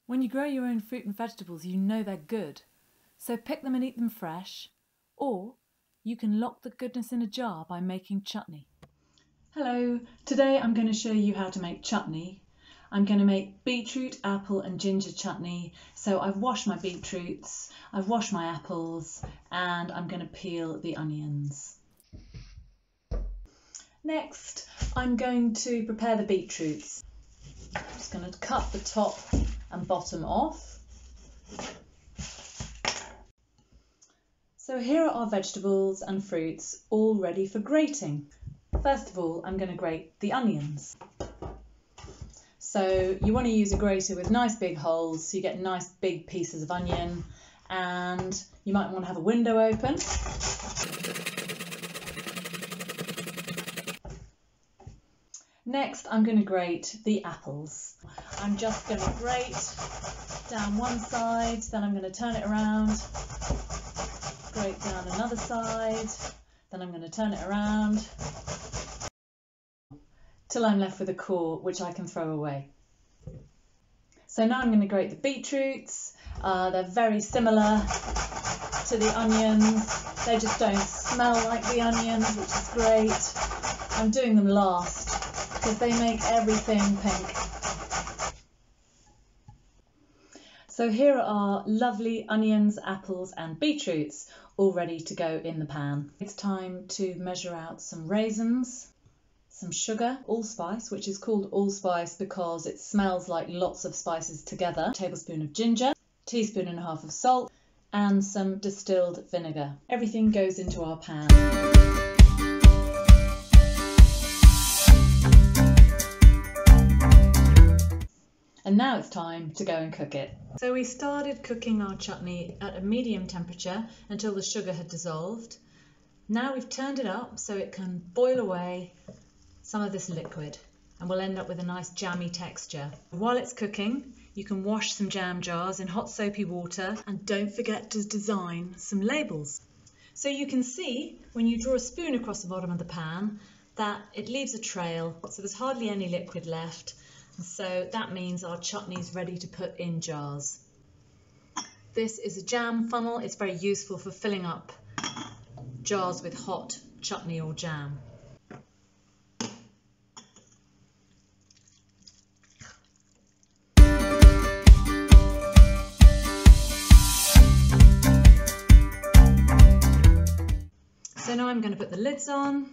When you grow your own fruit and vegetables, you know they're good. So pick them and eat them fresh, or you can lock the goodness in a jar by making chutney. Hello, today I'm going to show you how to make chutney. I'm going to make beetroot, apple and ginger chutney. So I've washed my beetroots, I've washed my apples, and I'm going to peel the onions. Next, I'm going to prepare the beetroots. I'm just going to cut the top and bottom off. So here are our vegetables and fruits all ready for grating. First of all, I'm going to grate the onions. So you want to use a grater with nice big holes so you get nice big pieces of onion, and you might want to have a window open. Next, I'm going to grate the apples. I'm just going to grate down one side, then I'm going to turn it around, grate down another side, then I'm going to turn it around till I'm left with a core which I can throw away. So now I'm going to grate the beetroots. They're very similar to the onions. They just don't smell like the onions, which is great. I'm doing them last because they make everything pink. So here are lovely onions, apples and beetroots all ready to go in the pan. It's time to measure out some raisins, some sugar, allspice, which is called allspice because it smells like lots of spices together, a tablespoon of ginger, teaspoon and a half of salt, and some distilled vinegar. Everything goes into our pan. And now it's time to go and cook it. So we started cooking our chutney at a medium temperature until the sugar had dissolved. Now we've turned it up so it can boil away some of this liquid, and we'll end up with a nice jammy texture. While it's cooking, you can wash some jam jars in hot soapy water, and don't forget to design some labels. So you can see when you draw a spoon across the bottom of the pan that it leaves a trail, so there's hardly any liquid left. So that means our chutney is ready to put in jars. This is a jam funnel. It's very useful for filling up jars with hot chutney or jam. So now I'm going to put the lids on,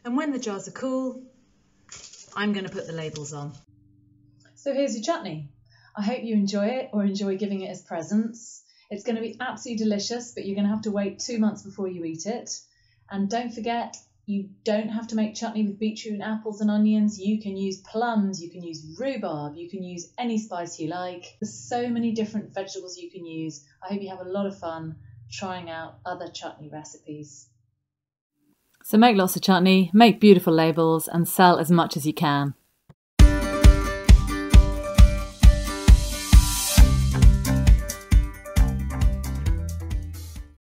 and when the jars are cool, I'm going to put the labels on. So here's your chutney. I hope you enjoy it or enjoy giving it as presents. It's going to be absolutely delicious, but you're going to have to wait 2 months before you eat it. And don't forget, you don't have to make chutney with beetroot and apples and onions. You can use plums, you can use rhubarb, you can use any spice you like. There's so many different vegetables you can use. I hope you have a lot of fun trying out other chutney recipes. So make lots of chutney, make beautiful labels and sell as much as you can.